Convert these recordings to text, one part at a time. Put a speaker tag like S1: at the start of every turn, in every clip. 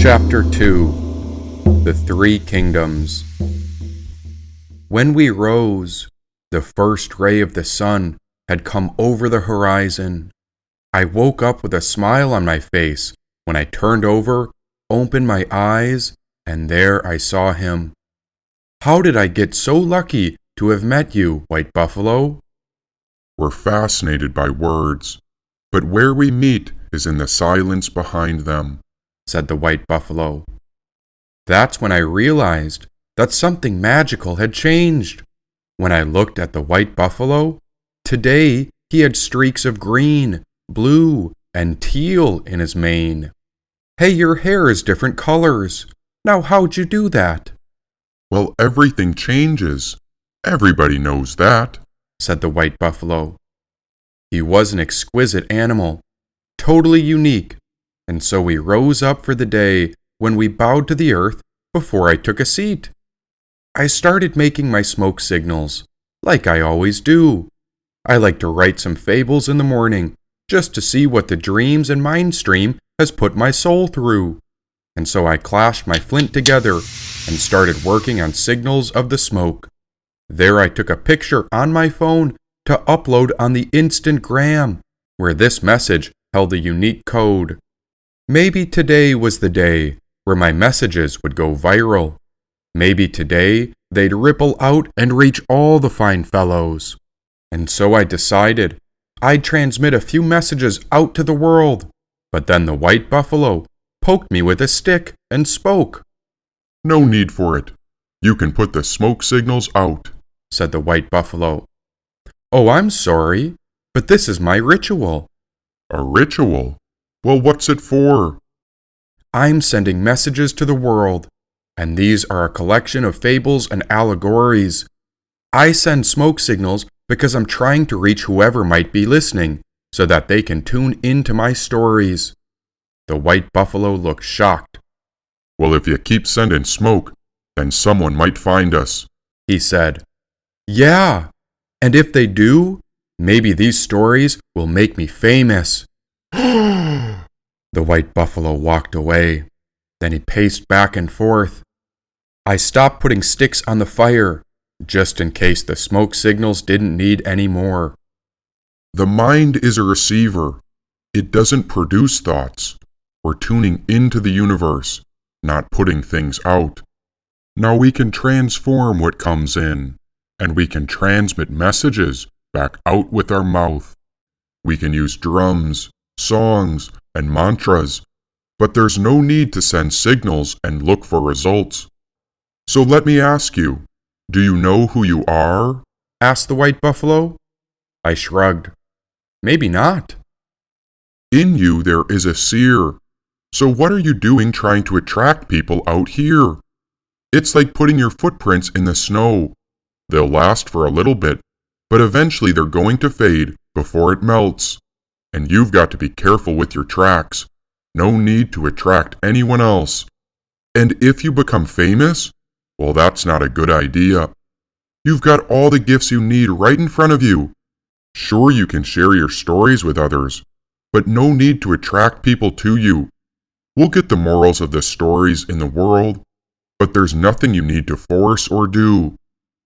S1: Chapter 2 The Three Kingdoms. When we rose, the first ray of the sun had come over the horizon. I woke up with a smile on my face when I turned over, opened my eyes, and there I saw him. How did I get so lucky to have met you, White Buffalo?
S2: We're fascinated by words, but where we meet is in the silence behind them,
S1: said the White Buffalo. That's when I realized that something magical had changed. When I looked at the White Buffalo, today he had streaks of green, blue, and teal in his mane. Hey, your hair is different colors. Now how'd you do that?
S2: Well, everything changes. Everybody knows that,
S1: said the White Buffalo. He was an exquisite animal, totally unique, and so we rose up for the day when we bowed to the earth before I took a seat. I started making my smoke signals, like I always do. I like to write some fables in the morning, just to see what the dreams and mind stream has put my soul through. And so I clashed my flint together and started working on signals of the smoke. There I took a picture on my phone to upload on the Instagram, where this message held a unique code. Maybe today was the day where my messages would go viral. Maybe today they'd ripple out and reach all the fine fellows. And so I decided I'd transmit a few messages out to the world. But then the White Buffalo poked me with a stick and spoke.
S2: No need for it. You can put the smoke signals out,
S1: said the White Buffalo. Oh, I'm sorry, but this is my ritual.
S2: A ritual? Well, what's it for?
S1: I'm sending messages to the world, and these are a collection of fables and allegories. I send smoke signals because I'm trying to reach whoever might be listening, so that they can tune into my stories. The White Buffalo looked shocked.
S2: Well, if you keep sending smoke, then someone might find us,
S1: he said. Yeah, and if they do, maybe these stories will make me famous. The White Buffalo walked away. Then he paced back and forth. I stopped putting sticks on the fire, just in case the smoke signals didn't need any more.
S2: The mind is a receiver. It doesn't produce thoughts. We're tuning into the universe, not putting things out. Now we can transform what comes in, and we can transmit messages back out with our mouth. We can use drums, songs, and mantras, but there's no need to send signals and look for results. So let me ask you, do you know who you are?
S1: Asked the White Buffalo. I shrugged. Maybe not.
S2: In you there is a seer. So what are you doing trying to attract people out here? It's like putting your footprints in the snow. They'll last for a little bit, but eventually they're going to fade before it melts. And you've got to be careful with your tracks. No need to attract anyone else. And if you become famous, well, that's not a good idea. You've got all the gifts you need right in front of you. Sure, you can share your stories with others, but no need to attract people to you. We'll get the morals of the stories in the world, but there's nothing you need to force or do.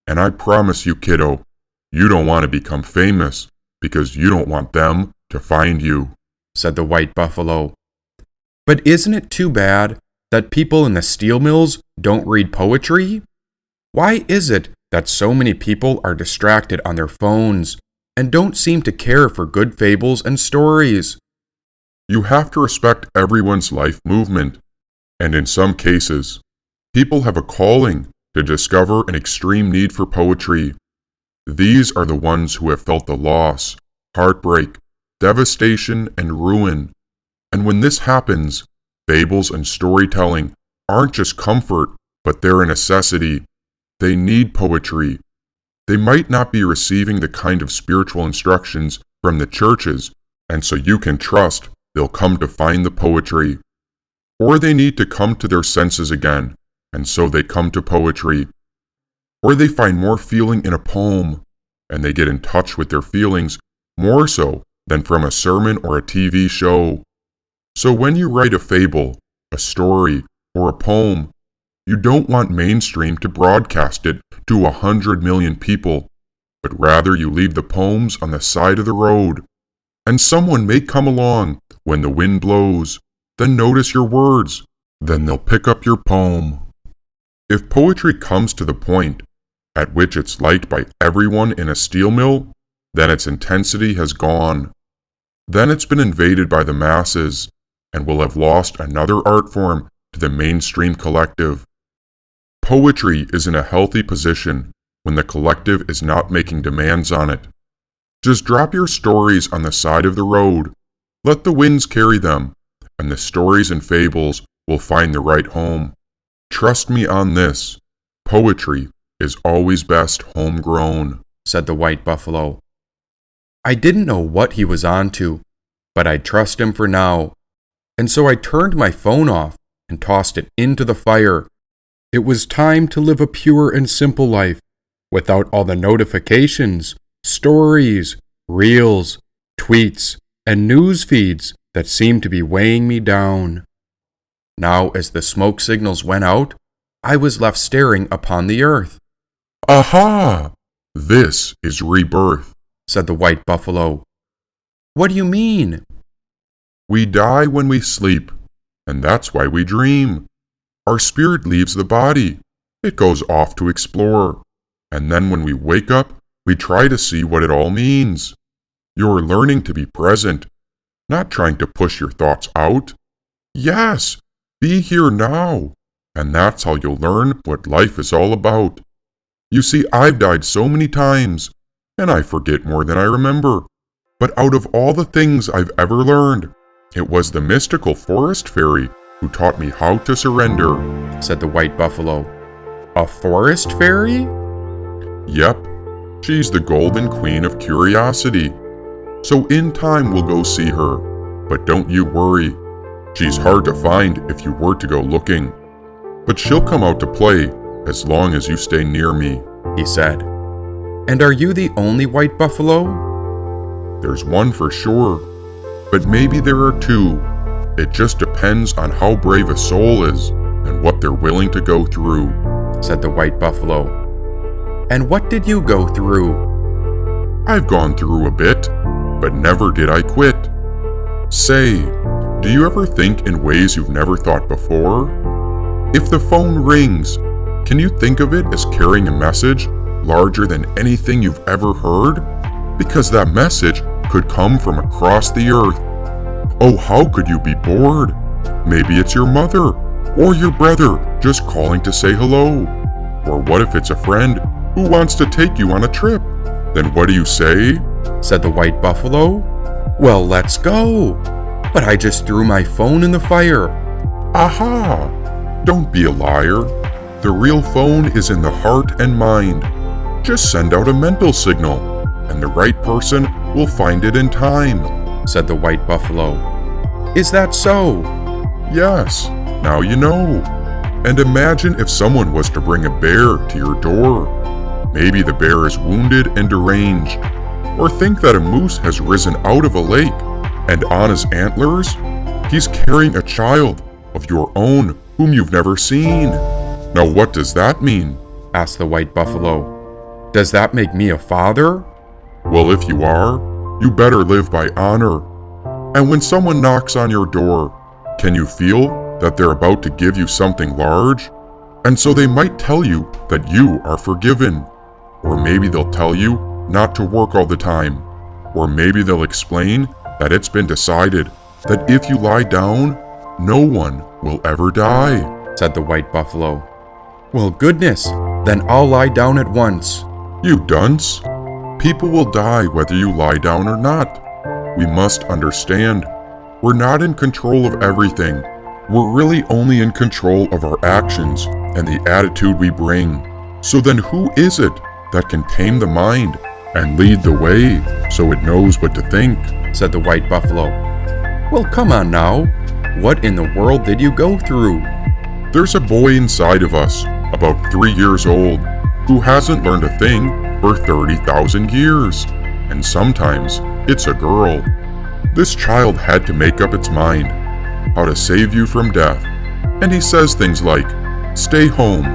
S2: And I promise you, kiddo, you don't want to become famous because you don't want them to find you,
S1: said the White Buffalo. But isn't it too bad that people in the steel mills don't read poetry? Why is it that so many people are distracted on their phones and don't seem to care for good fables and stories?
S2: You have to respect everyone's life movement, and in some cases, people have a calling to discover an extreme need for poetry. These are the ones who have felt the loss, heartbreak, devastation, and ruin. And when this happens, fables and storytelling aren't just comfort, but they're a necessity. They need poetry. They might not be receiving the kind of spiritual instructions from the churches, and so you can trust they'll come to find the poetry. Or they need to come to their senses again, and so they come to poetry. Or they find more feeling in a poem, and they get in touch with their feelings more so than from a sermon or a TV show. So when you write a fable, a story, or a poem, you don't want mainstream to broadcast it to 100 million people, but rather you leave the poems on the side of the road. And someone may come along when the wind blows, then notice your words, then they'll pick up your poem. If poetry comes to the point at which it's liked by everyone in a steel mill, then its intensity has gone. Then it's been invaded by the masses and will have lost another art form to the mainstream collective. Poetry is in a healthy position when the collective is not making demands on it. Just drop your stories on the side of the road, let the winds carry them, and the stories and fables will find the right home. Trust me on this, poetry is always best homegrown,
S1: said the white buffalo. I didn't know what he was on to, but I'd trust him for now, and so I turned my phone off and tossed it into the fire. It was time to live a pure and simple life, without all the notifications, stories, reels, tweets, and news feeds that seemed to be weighing me down. Now, as the smoke signals went out, I was left staring upon the earth.
S2: Aha! This is rebirth,
S1: said the white buffalo. What do you mean?
S2: We die when we sleep, and that's why we dream. Our spirit leaves the body. It goes off to explore. And then when we wake up, we try to see what it all means. You're learning to be present, not trying to push your thoughts out. Yes, be here now. And that's how you'll learn what life is all about. You see, I've died so many times, and I forget more than I remember. But out of all the things I've ever learned, it was the mystical forest fairy who taught me how to surrender,
S1: said the white buffalo. A forest fairy?
S2: Yep, she's the golden queen of curiosity. So in time we'll go see her, but don't you worry. She's hard to find if you were to go looking. But she'll come out to play as long as you stay near me,
S1: he said. And are you the only white buffalo?
S2: There's one for sure, but maybe there are two. It just depends on how brave a soul is and what they're willing to go through,
S1: said the white buffalo. And what did you go through?
S2: I've gone through a bit, but never did I quit. Say, do you ever think in ways you've never thought before? If the phone rings, can you think of it as carrying a message larger than anything you've ever heard? Because that message could come from across the earth. Oh, how could you be bored? Maybe it's your mother or your brother just calling to say hello. Or what if it's a friend who wants to take you on a trip? Then what do you say?
S1: Said the white buffalo. Well, let's go. But I just threw my phone in the fire.
S2: Aha! Don't be a liar. The real phone is in the heart and mind. Just send out a mental signal, and the right person will find it in time,
S1: said the white buffalo. Is that so?
S2: Yes, now you know. And imagine if someone was to bring a bear to your door. Maybe the bear is wounded and deranged. Or think that a moose has risen out of a lake, and on his antlers, he's carrying a child of your own whom you've never seen. Now what does that mean?
S1: Asked the white buffalo. Does that make me a father?
S2: Well, if you are, you better live by honor. And when someone knocks on your door, can you feel that they're about to give you something large? And so they might tell you that you are forgiven. Or maybe they'll tell you not to work all the time. Or maybe they'll explain that it's been decided that if you lie down, no one will ever die,
S1: said the white buffalo. Well, goodness, then I'll lie down at once.
S2: You dunce! People will die whether you lie down or not. We must understand, we're not in control of everything. We're really only in control of our actions and the attitude we bring. So then who is it that can tame the mind and lead the way so it knows what to think?
S1: Said the white buffalo. Well, come on now. What in the world did you go through?
S2: There's a boy inside of us, about 3 years old, who hasn't learned a thing for 30,000 years. And sometimes it's a girl. This child had to make up its mind how to save you from death. And he says things like, stay home,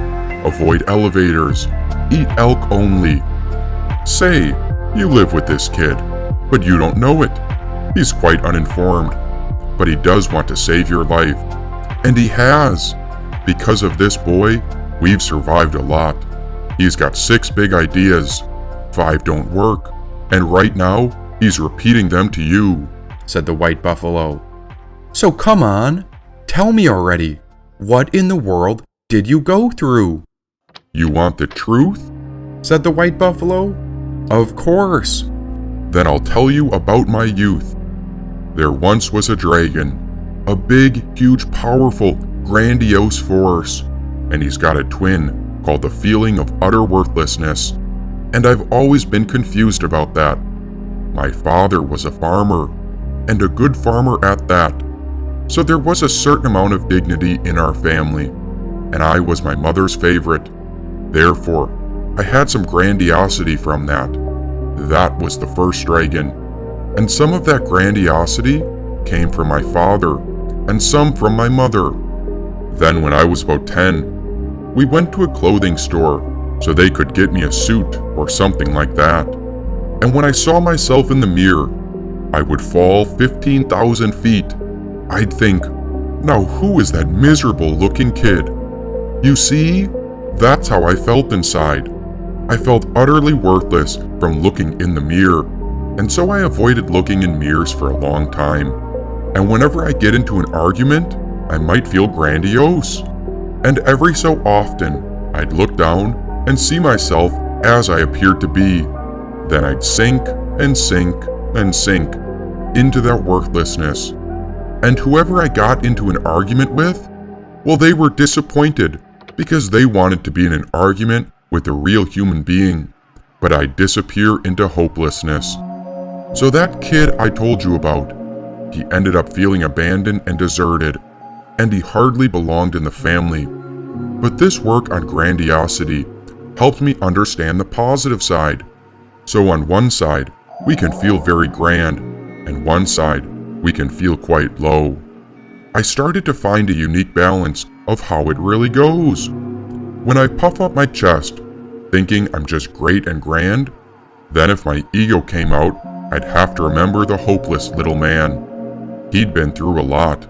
S2: avoid elevators, eat elk only. Say, you live with this kid, but you don't know it. He's quite uninformed, but he does want to save your life. And he has. Because of this boy, we've survived a lot. He's got 6 big ideas, 5 don't work, and right now, he's repeating them to you,
S1: said the white buffalo. So come on, tell me already, what in the world did you go through?
S2: You want the truth?
S1: Said the white buffalo. Of course.
S2: Then I'll tell you about my youth. There once was a dragon, a big, huge, powerful, grandiose force, and he's got a twin called the feeling of utter worthlessness, and I've always been confused about that. My father was a farmer, and a good farmer at that, so there was a certain amount of dignity in our family, and I was my mother's favorite. Therefore, I had some grandiosity from that. That was the first dragon, and some of that grandiosity came from my father, and some from my mother. Then when I was about 10, we went to a clothing store so they could get me a suit or something like that. And when I saw myself in the mirror, I would fall 15,000 feet. I'd think, now who is that miserable looking kid? You see, that's how I felt inside. I felt utterly worthless from looking in the mirror, and so I avoided looking in mirrors for a long time. And whenever I get into an argument, I might feel grandiose. And every so often, I'd look down and see myself as I appeared to be. Then I'd sink and sink and sink into that worthlessness. And whoever I got into an argument with, well, they were disappointed because they wanted to be in an argument with a real human being, but I'd disappear into hopelessness. So that kid I told you about, he ended up feeling abandoned and deserted, and he hardly belonged in the family. But this work on grandiosity helped me understand the positive side. So on one side, we can feel very grand, and one side, we can feel quite low. I started to find a unique balance of how it really goes. When I puff up my chest, thinking I'm just great and grand, then if my ego came out, I'd have to remember the hopeless little man. He'd been through a lot.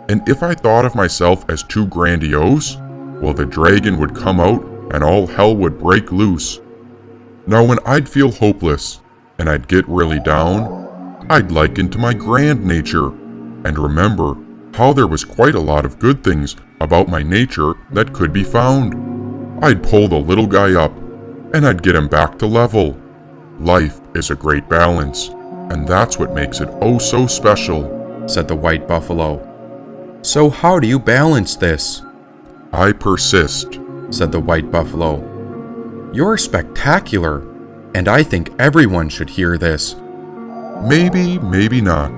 S2: And if I thought of myself as too grandiose, well, the dragon would come out and all hell would break loose. Now when I'd feel hopeless and I'd get really down, I'd liken to my grand nature and remember how there was quite a lot of good things about my nature that could be found. I'd pull the little guy up and I'd get him back to level. Life is a great balance, and that's what makes it oh so special,
S1: said the white buffalo. So how do you balance this?
S2: I persist,
S1: said the white buffalo. You're spectacular, and I think everyone should hear this.
S2: Maybe, maybe not.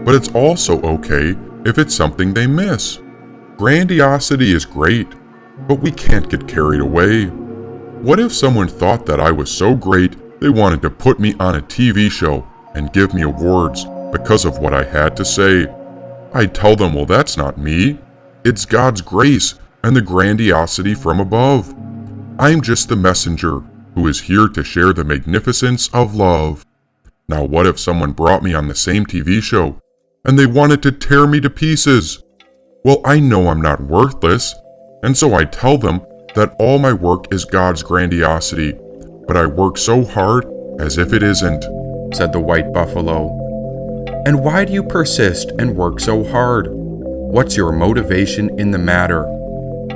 S2: But it's also okay if it's something they miss. Grandiosity is great, but we can't get carried away. What if someone thought that I was so great they wanted to put me on a TV show and give me awards because of what I had to say? I'd tell them, well, that's not me. It's God's grace and the grandiosity from above. I'm just the messenger who is here to share the magnificence of love. Now what if someone brought me on the same TV show and they wanted to tear me to pieces? Well, I know I'm not worthless, and so I tell them that all my work is God's grandiosity, but I work so hard as if it isn't,
S1: said the white buffalo. And why do you persist and work so hard? What's your motivation in the matter?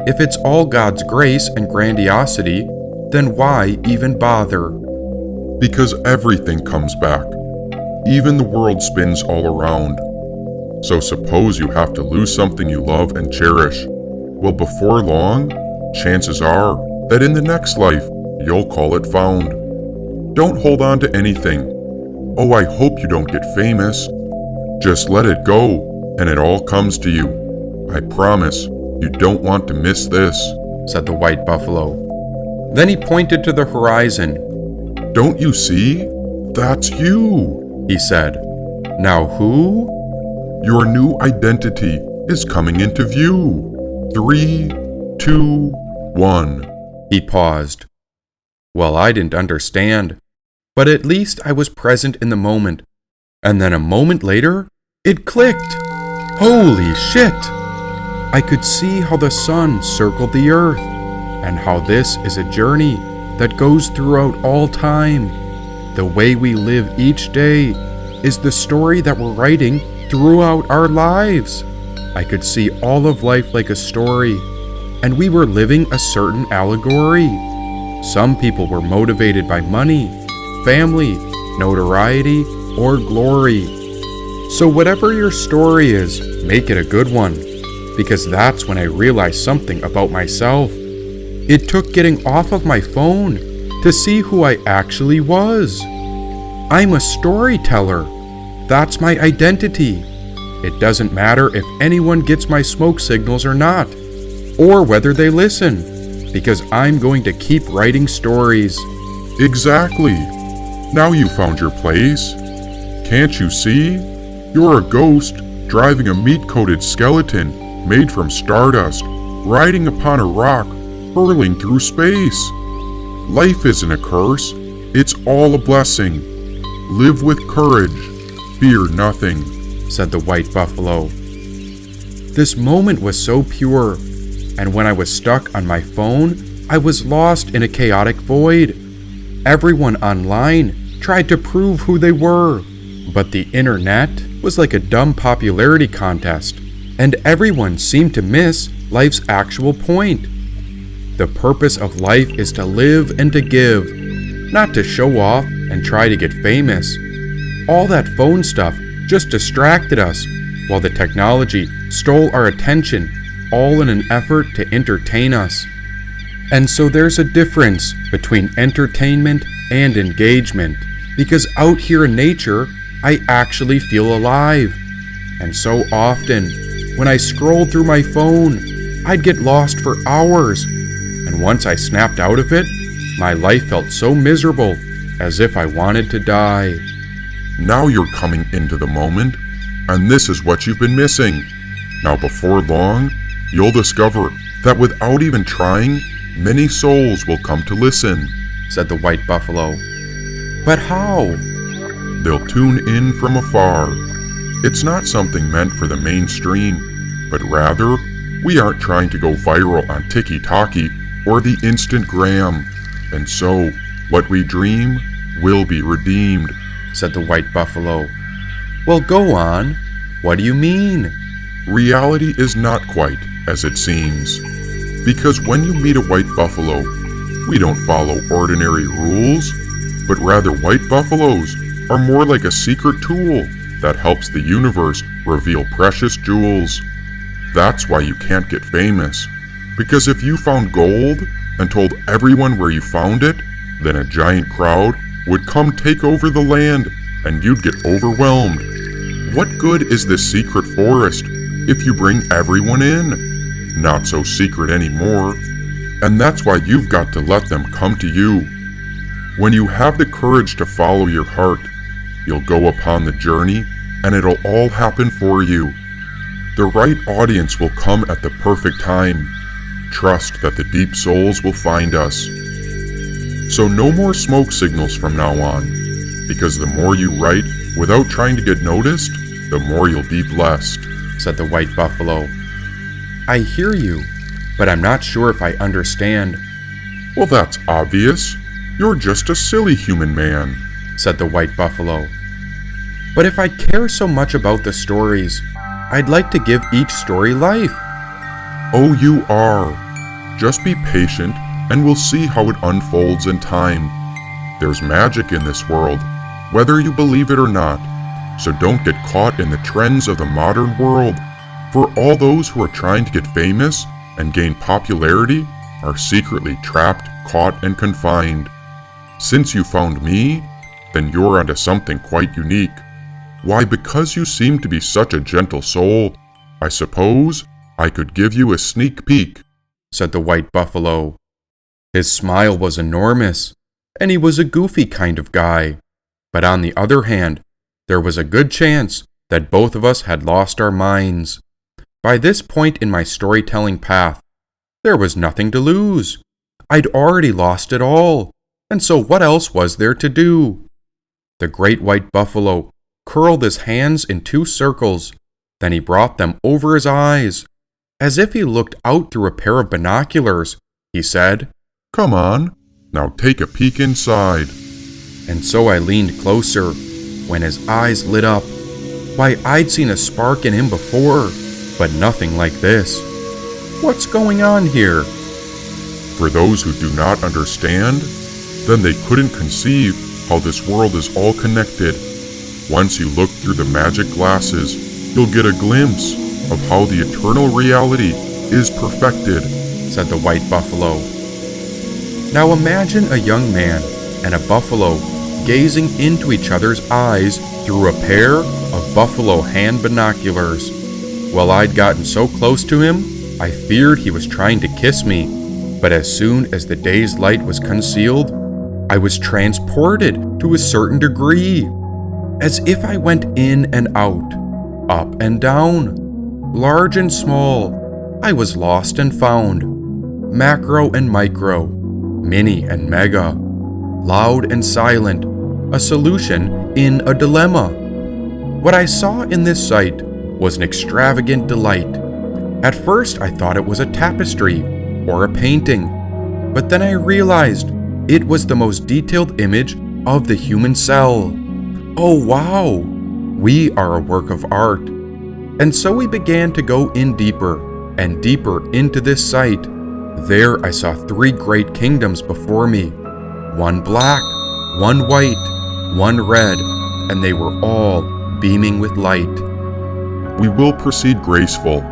S1: If it's all God's grace and grandiosity, then why even bother?
S2: Because everything comes back. Even the world spins all around. So suppose you have to lose something you love and cherish. Well, before long, chances are that in the next life, you'll call it found. Don't hold on to anything. Oh, I hope you don't get famous. Just let it go, and it all comes to you. I promise, you don't want to miss this,
S1: said the white buffalo. Then he pointed to the horizon.
S2: Don't you see? That's you,
S1: he said. Now who?
S2: Your new identity is coming into view. 3, 2, 1.
S1: He paused. Well, I didn't understand, but at least I was present in the moment. And then a moment later, it clicked. Holy shit! I could see how the sun circled the earth, and how this is a journey that goes throughout all time. The way we live each day is the story that we're writing throughout our lives. I could see all of life like a story, and we were living a certain allegory. Some people were motivated by money, family, notoriety, or glory. So whatever your story is, make it a good one, because that's when I realized something about myself. It took getting off of my phone to see who I actually was. I'm a storyteller. That's my identity. It doesn't matter if anyone gets my smoke signals or not, or whether they listen, because I'm going to keep writing stories.
S2: Exactly. Now you found your place. Can't you see? You're a ghost driving a meat-coated skeleton made from stardust, riding upon a rock, hurling through space. Life isn't a curse. It's all a blessing. Live with courage. Fear nothing,
S1: said the white buffalo. This moment was so pure, and when I was stuck on my phone, I was lost in a chaotic void. Everyone online tried to prove who they were, but the internet was like a dumb popularity contest, and everyone seemed to miss life's actual point. The purpose of life is to live and to give, not to show off and try to get famous. All that phone stuff just distracted us, while the technology stole our attention, all in an effort to entertain us. And so there's a difference between entertainment and engagement, because out here in nature, I actually feel alive. And so often, when I scrolled through my phone, I'd get lost for hours. And once I snapped out of it, my life felt so miserable, as if I wanted to die.
S2: Now you're coming into the moment, and this is what you've been missing. Now before long, you'll discover that without even trying, many souls will come to listen,
S1: said the white buffalo. But how?
S2: They'll tune in from afar. It's not something meant for the mainstream, but rather, we aren't trying to go viral on Tiki-Taki or the Instagram. And so, what we dream will be redeemed,
S1: said the white buffalo. Well, go on. What do you mean?
S2: Reality is not quite as it seems. Because when you meet a white buffalo, we don't follow ordinary rules, but rather white buffaloes are more like a secret tool that helps the universe reveal precious jewels. That's why you can't get famous, because if you found gold and told everyone where you found it, then a giant crowd would come take over the land and you'd get overwhelmed. What good is this secret forest if you bring everyone in? Not so secret anymore. And that's why you've got to let them come to you. When you have the courage to follow your heart, you'll go upon the journey and it'll all happen for you. The right audience will come at the perfect time. Trust that the deep souls will find us. So no more smoke signals from now on, because the more you write without trying to get noticed, the more you'll be blessed,
S1: said the white buffalo. I hear you, but I'm not sure if I understand.
S2: Well, that's obvious. You're just a silly human man,
S1: said the white buffalo. But if I care so much about the stories, I'd like to give each story life.
S2: Oh, you are. Just be patient and we'll see how it unfolds in time. There's magic in this world, whether you believe it or not, so don't get caught in the trends of the modern world, for all those who are trying to get famous and gain popularity are secretly trapped, caught, and confined. Since you found me, then you're onto something quite unique. Why, because you seem to be such a gentle soul, I suppose I could give you a sneak peek,
S1: said the white buffalo. His smile was enormous, and he was a goofy kind of guy. But on the other hand, there was a good chance that both of us had lost our minds. By this point in my storytelling path, there was nothing to lose. I'd already lost it all, and so what else was there to do? The great white buffalo curled his hands in 2 circles, then he brought them over his eyes. As if he looked out through a pair of binoculars, he said,
S2: "Come on, now take a peek inside."
S1: And so I leaned closer. When his eyes lit up, why, I'd seen a spark in him before, but nothing like this. What's going on here?
S2: For those who do not understand, then they couldn't conceive how this world is all connected. Once you look through the magic glasses, you'll get a glimpse of how the eternal reality is perfected,
S1: said the white buffalo. Now imagine a young man and a buffalo gazing into each other's eyes through a pair of buffalo hand binoculars. Well, I'd gotten so close to him, I feared he was trying to kiss me, but as soon as the day's light was concealed, I was transported to a certain degree, as if I went in and out, up and down, large and small. I was lost and found, macro and micro, mini and mega, loud and silent, a solution in a dilemma. What I saw in this sight was an extravagant delight. At first I thought it was a tapestry or a painting, but then I realized it was the most detailed image of the human cell. Oh wow, we are a work of art. And so we began to go in deeper and deeper into this sight. There I saw 3 great kingdoms before me, one black, one white, one red, and they were all beaming with light.
S2: We will proceed graceful,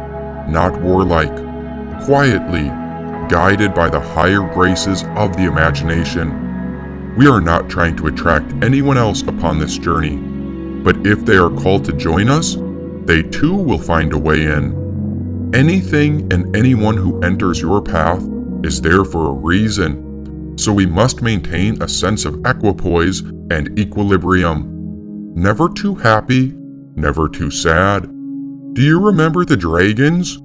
S2: not warlike, quietly, guided by the higher graces of the imagination. We are not trying to attract anyone else upon this journey, but if they are called to join us, they too will find a way in. Anything and anyone who enters your path is there for a reason, so we must maintain a sense of equipoise and equilibrium. Never too happy, never too sad. Do you remember the dragons?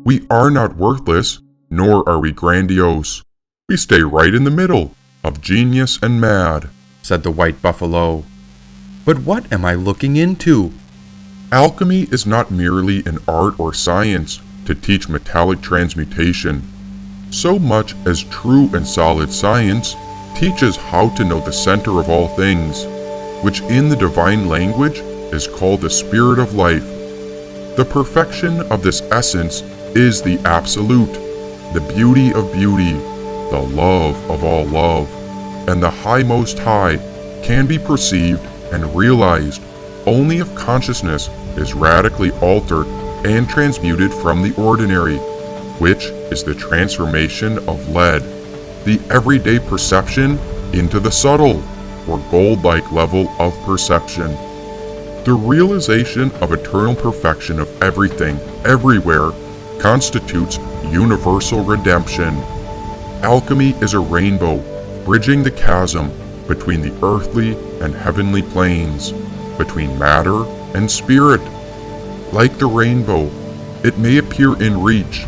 S2: We are not worthless, nor are we grandiose. We stay right in the middle of genius and mad,
S1: said the white buffalo. But what am I looking into?
S2: Alchemy is not merely an art or science to teach metallic transmutation, so much as true and solid science teaches how to know the center of all things, which in the divine language is called the spirit of life. The perfection of this essence is the absolute, the beauty of beauty, the love of all love, and the high most high can be perceived and realized only if consciousness is radically altered and transmuted from the ordinary, which is the transformation of lead, the everyday perception, into the subtle or gold-like level of perception. The realization of eternal perfection of everything, everywhere, constitutes universal redemption. Alchemy is a rainbow, bridging the chasm between the earthly and heavenly planes, between matter and spirit. Like the rainbow, it may appear in reach,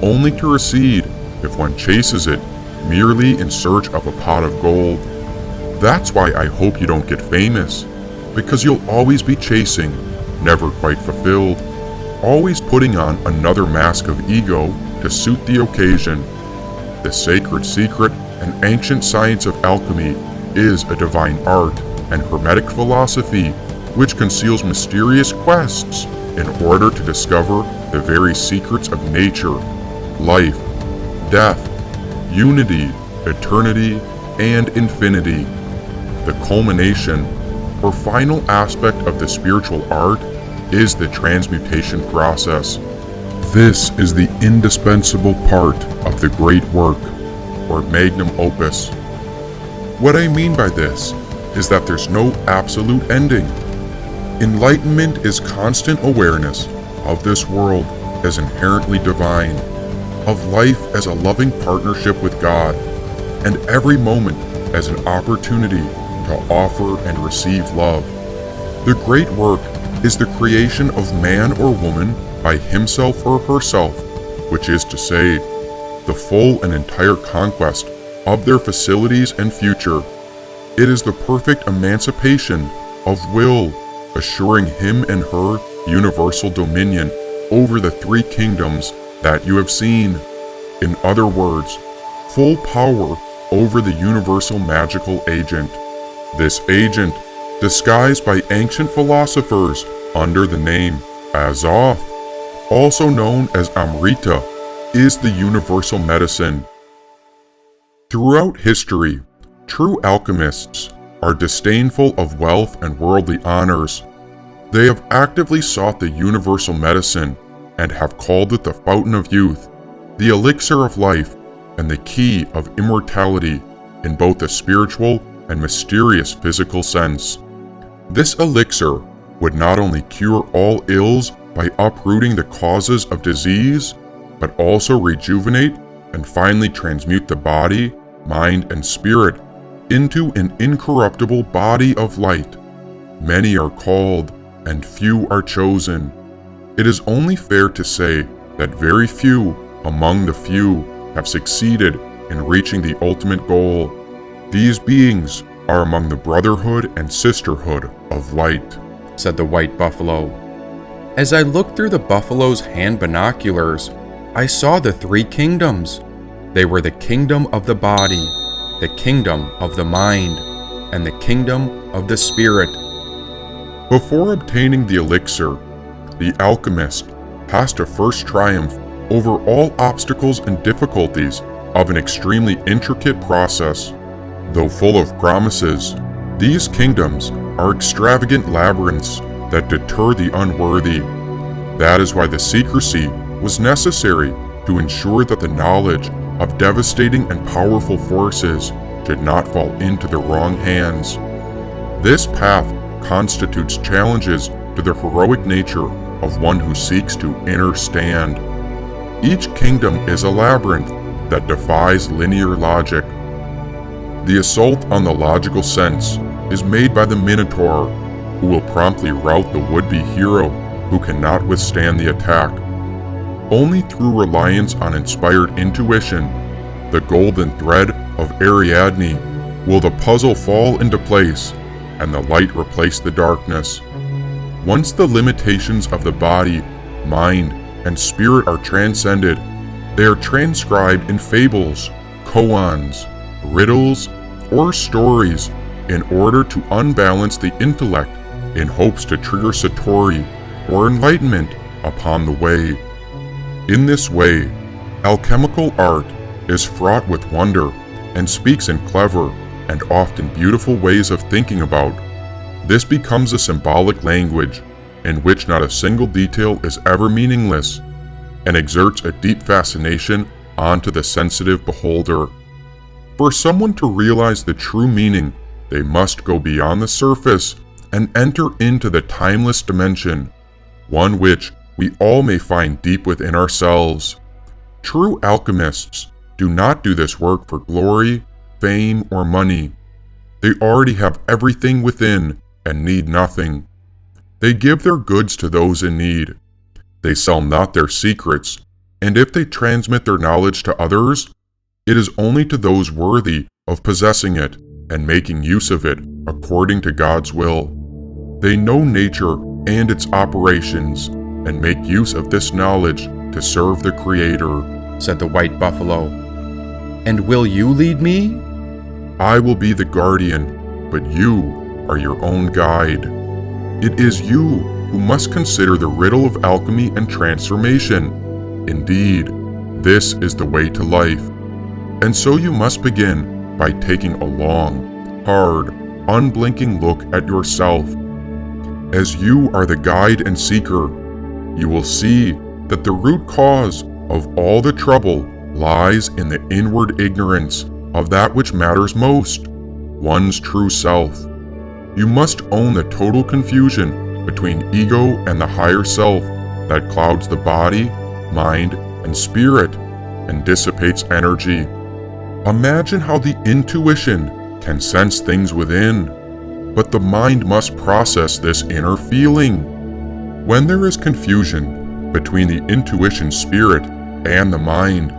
S2: only to recede if one chases it merely in search of a pot of gold. That's why I hope you don't get famous, because you'll always be chasing, never quite fulfilled, always putting on another mask of ego to suit the occasion. The sacred secret and ancient science of alchemy is a divine art and hermetic philosophy which conceals mysterious quests in order to discover the very secrets of nature, life, death, unity, eternity, and infinity. The culmination or final aspect of the spiritual art is the transmutation process. This is the indispensable part of the great work, or magnum opus. What I mean by this is that there's no absolute ending. Enlightenment is constant awareness of this world as inherently divine, of life as a loving partnership with God, and every moment as an opportunity to offer and receive love. The great work is the creation of man or woman by himself or herself, which is to say, the full and entire conquest of their facilities and future. It is the perfect emancipation of will, assuring him and her universal dominion over the three kingdoms that you have seen. In other words, full power over the universal magical agent. This agent, disguised by ancient philosophers under the name Azoth, also known as Amrita, is the universal medicine. Throughout history, true alchemists are disdainful of wealth and worldly honors. They have actively sought the universal medicine and have called it the fountain of youth, the elixir of life, and the key of immortality in both the spiritual and mysterious physical sense. This elixir would not only cure all ills by uprooting the causes of disease, but also rejuvenate and finally transmute the body, mind, and spirit into an incorruptible body of light. Many are called, and few are chosen. It is only fair to say that very few among the few have succeeded in reaching the ultimate goal. These beings are among the brotherhood and sisterhood of light,
S1: said the white buffalo. As I looked through the buffalo's hand binoculars, I saw the three kingdoms. They were the kingdom of the body, the kingdom of the mind, and the kingdom of the spirit.
S2: Before obtaining the elixir, the alchemist has to first triumph over all obstacles and difficulties of an extremely intricate process. Though full of promises, these kingdoms are extravagant labyrinths that deter the unworthy. That is why the secrecy was necessary to ensure that the knowledge of devastating and powerful forces should not fall into the wrong hands. This path constitutes challenges to the heroic nature of one who seeks to understand. Each kingdom is a labyrinth that defies linear logic. The assault on the logical sense is made by the Minotaur, who will promptly rout the would-be hero who cannot withstand the attack. Only through reliance on inspired intuition, the golden thread of Ariadne, will the puzzle fall into place and the light replace the darkness. Once the limitations of the body, mind, and spirit are transcended, they are transcribed in fables, koans, riddles, or stories in order to unbalance the intellect in hopes to trigger satori or enlightenment upon the way. In this way, alchemical art is fraught with wonder and speaks in clever and often beautiful ways of thinking about. This becomes a symbolic language in which not a single detail is ever meaningless and exerts a deep fascination onto the sensitive beholder. For someone to realize the true meaning, they must go beyond the surface and enter into the timeless dimension, one which we all may find deep within ourselves. True alchemists do not do this work for glory, fame, or money. They already have everything within and need nothing. They give their goods to those in need. They sell not their secrets, and if they transmit their knowledge to others, it is only to those worthy of possessing it and making use of it according to God's will. They know nature and its operations and make use of this knowledge to serve the Creator,
S1: said the white buffalo. And will you lead me?
S2: I will be the guardian, but you are your own guide. It is you who must consider the riddle of alchemy and transformation. Indeed, this is the way to life. And so you must begin by taking a long, hard, unblinking look at yourself. As you are the guide and seeker, you will see that the root cause of all the trouble lies in the inward ignorance of that which matters most, one's true self. You must own the total confusion between ego and the higher self that clouds the body, mind, and spirit and dissipates energy. Imagine how the intuition can sense things within, but the mind must process this inner feeling. When there is confusion, between the intuition spirit and the mind,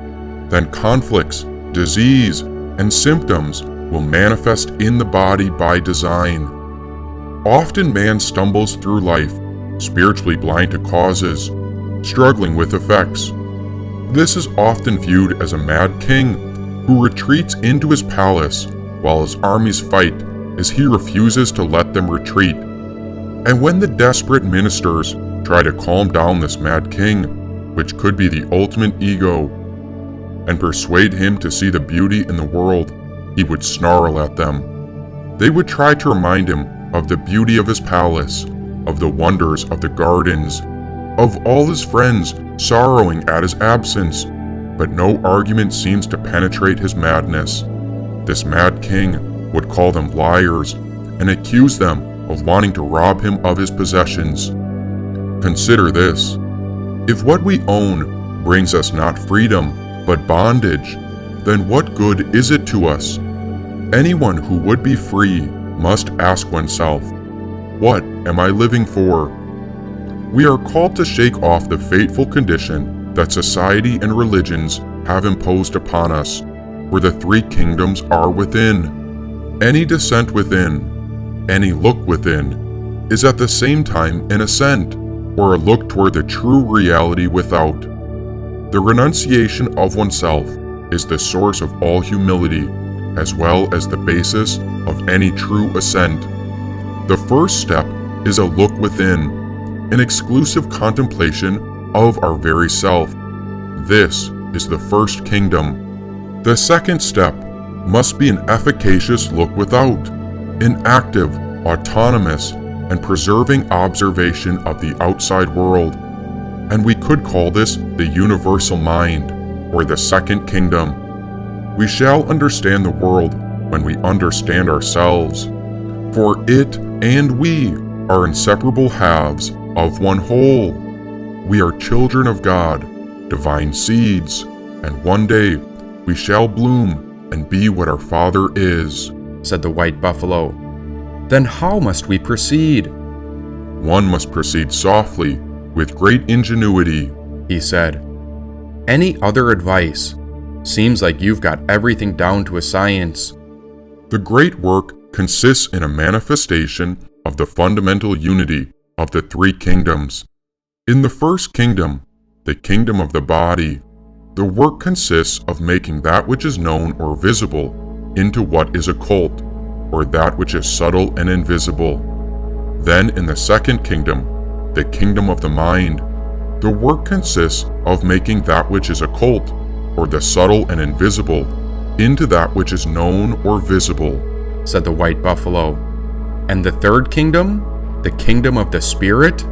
S2: then conflicts, disease, and symptoms will manifest in the body by design. Often man stumbles through life, spiritually blind to causes, struggling with effects. This is often viewed as a mad king who retreats into his palace while his armies fight as he refuses to let them retreat. And when the desperate ministers try to calm down this mad king, which could be the ultimate ego, and persuade him to see the beauty in the world, he would snarl at them. They would try to remind him of the beauty of his palace, of the wonders of the gardens, of all his friends sorrowing at his absence, but no argument seems to penetrate his madness. This mad king would call them liars and accuse them of wanting to rob him of his possessions. Consider this: if what we own brings us not freedom, but bondage, then what good is it to us? Anyone who would be free must ask oneself, what am I living for? We are called to shake off the fateful condition that society and religions have imposed upon us, where the three kingdoms are within. Any descent within, any look within, is at the same time an ascent, or a look toward the true reality without. The renunciation of oneself is the source of all humility, as well as the basis of any true ascent. The first step is a look within, an exclusive contemplation of our very self. This is the first kingdom. The second step must be an efficacious look without, an active, autonomous, and preserving observation of the outside world, and we could call this the universal mind, or the second kingdom. We shall understand the world when we understand ourselves, for it and we are inseparable halves of one whole. We are children of God, divine seeds, and one day we shall bloom and be what our Father is,
S1: said the white buffalo. Then how must we proceed?
S2: One must proceed softly, with great ingenuity,
S1: he said. Any other advice? Seems like you've got everything down to a science.
S2: The great work consists in a manifestation of the fundamental unity of the three kingdoms. In the first kingdom, the kingdom of the body, the work consists of making that which is known or visible into what is occult, or that which is subtle and invisible. Then in the second kingdom, the kingdom of the mind, the work consists of making that which is occult, or the subtle and invisible, into that which is known or visible,
S1: said the white buffalo. And the third kingdom, the kingdom of the spirit?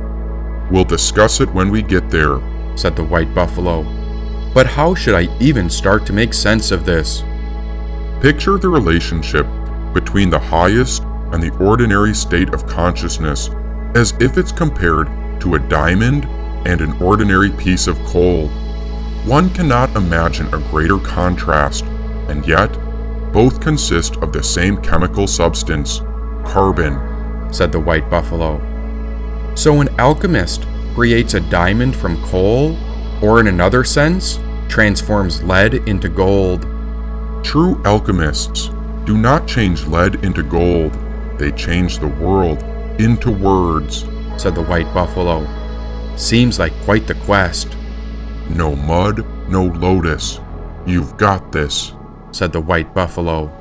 S2: We'll discuss it when we get there,
S1: said the white buffalo. But how should I even start to make sense of this?
S2: Picture the relationship between the highest and the ordinary state of consciousness as if it's compared to a diamond and an ordinary piece of coal. One cannot imagine a greater contrast, and yet both consist of the same chemical substance, carbon,
S1: said the white buffalo. So an alchemist creates a diamond from coal, or in another sense, transforms lead into gold.
S2: True alchemists do not change lead into gold, they change the world into words,
S1: said the white buffalo. Seems like quite the quest.
S2: No mud, no lotus. You've got this,
S1: said the white buffalo.